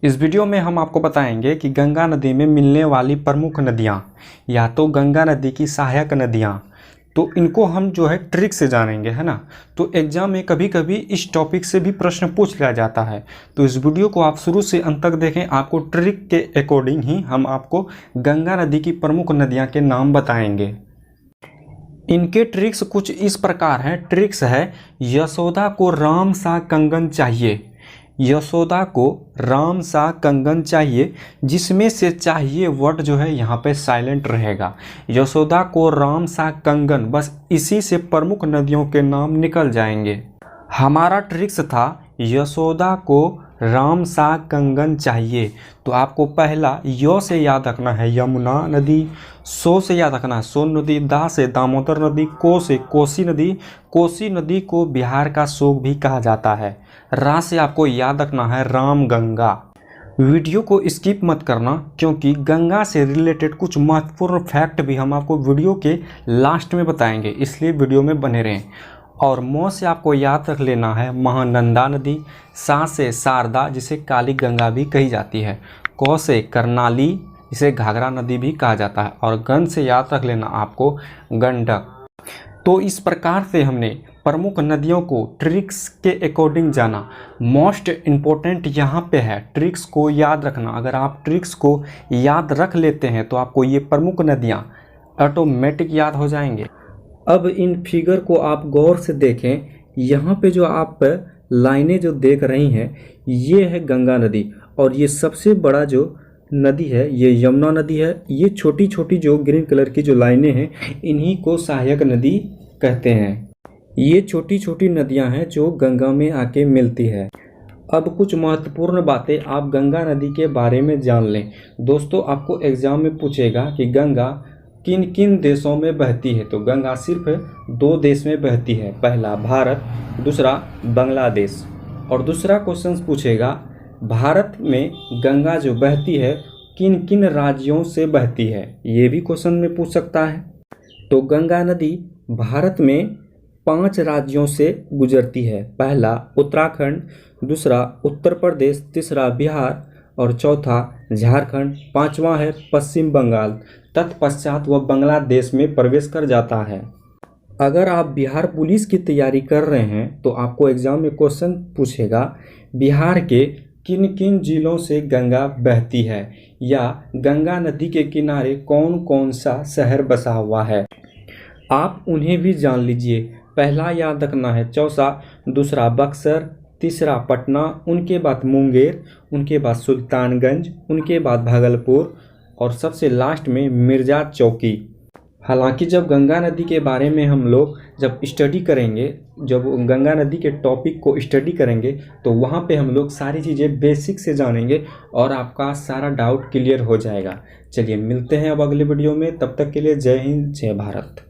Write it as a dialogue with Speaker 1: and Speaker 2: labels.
Speaker 1: इस वीडियो में हम आपको बताएंगे कि गंगा नदी में मिलने वाली प्रमुख नदियाँ या तो गंगा नदी की सहायक नदियाँ, तो इनको हम जो है ट्रिक से जानेंगे, है ना। तो एग्जाम में कभी कभी इस टॉपिक से भी प्रश्न पूछ लिया जाता है, तो इस वीडियो को आप शुरू से अंत तक देखें। आपको ट्रिक के अकॉर्डिंग ही हम आपको गंगा नदी की प्रमुख नदियाँ के नाम बताएंगे। इनके ट्रिक्स कुछ इस प्रकार हैं। ट्रिक्स है, यशोदा को राम सा कंगन चाहिए। यशोदा को राम सा कंगन चाहिए, जिसमें से चाहिए वर्ड जो है यहाँ पे साइलेंट रहेगा। यशोदा को राम सा कंगन, बस इसी से प्रमुख नदियों के नाम निकल जाएंगे। हमारा ट्रिक्स था यशोदा को राम सा कंगन चाहिए, तो आपको पहला य से याद रखना है यमुना नदी, सो से याद रखना है सोन नदी, दा से दामोदर नदी, को से कोसी नदी। कोसी नदी को बिहार का शोक भी कहा जाता है। रा से आपको याद रखना है राम गंगा। वीडियो को स्किप मत करना, क्योंकि गंगा से रिलेटेड कुछ महत्वपूर्ण फैक्ट भी हम आपको वीडियो के लास्ट में बताएंगे, इसलिए वीडियो में बने रहें। और मौ से आपको याद रख लेना है महानंदा नदी, सा से शारदा जिसे काली गंगा भी कही जाती है, कौ से कर्णाली जिसे घाघरा नदी भी कहा जाता है, और गण से याद रख लेना आपको गंडक। तो इस प्रकार से हमने प्रमुख नदियों को ट्रिक्स के अकॉर्डिंग जाना। मोस्ट इम्पोर्टेंट यहाँ पे है ट्रिक्स को याद रखना। अगर आप ट्रिक्स को याद रख लेते हैं तो आपको ये प्रमुख नदियाँ ऑटोमेटिक याद हो जाएंगे। अब इन फिगर को आप गौर से देखें। यहाँ पे जो आप लाइनें जो देख रही हैं, ये है गंगा नदी, और ये सबसे बड़ा जो नदी है ये यमुना नदी है। ये छोटी छोटी जो ग्रीन कलर की जो लाइनें हैं, इन्हीं को सहायक नदी कहते हैं। ये छोटी छोटी नदियां हैं जो गंगा में आके मिलती है। अब कुछ महत्वपूर्ण बातें आप गंगा नदी के बारे में जान लें। दोस्तों, आपको एग्जाम में पूछेगा कि गंगा किन किन देशों में बहती है, तो गंगा सिर्फ 2 देश में बहती है, पहला भारत, दूसरा बांग्लादेश। और दूसरा क्वेश्चन पूछेगा भारत में गंगा जो बहती है किन किन राज्यों से बहती है, ये भी क्वेश्चन में पूछ सकता है। तो गंगा नदी भारत में 5 राज्यों से गुजरती है, पहला उत्तराखंड, दूसरा उत्तर प्रदेश, तीसरा बिहार और चौथा झारखंड, पांचवा है पश्चिम बंगाल। तत्पश्चात वह बांग्लादेश में प्रवेश कर जाता है। अगर आप बिहार पुलिस की तैयारी कर रहे हैं तो आपको एग्जाम में क्वेश्चन पूछेगा बिहार के किन किन जिलों से गंगा बहती है, या गंगा नदी के किनारे कौन कौन सा शहर बसा हुआ है। आप उन्हें भी जान लीजिए। पहला याद रखना है चौसा, दूसरा बक्सर, तीसरा पटना, उनके बाद मुंगेर, उनके बाद सुल्तानगंज, उनके बाद भागलपुर और सबसे लास्ट में मिर्जा चौकी। हालांकि जब गंगा नदी के बारे में हम लोग जब स्टडी करेंगे, जब गंगा नदी के टॉपिक को स्टडी करेंगे, तो वहाँ पे हम लोग सारी चीज़ें बेसिक से जानेंगे और आपका सारा डाउट क्लियर हो जाएगा। चलिए मिलते हैं अब अगले वीडियो में, तब तक के लिए जय हिंद, जय भारत।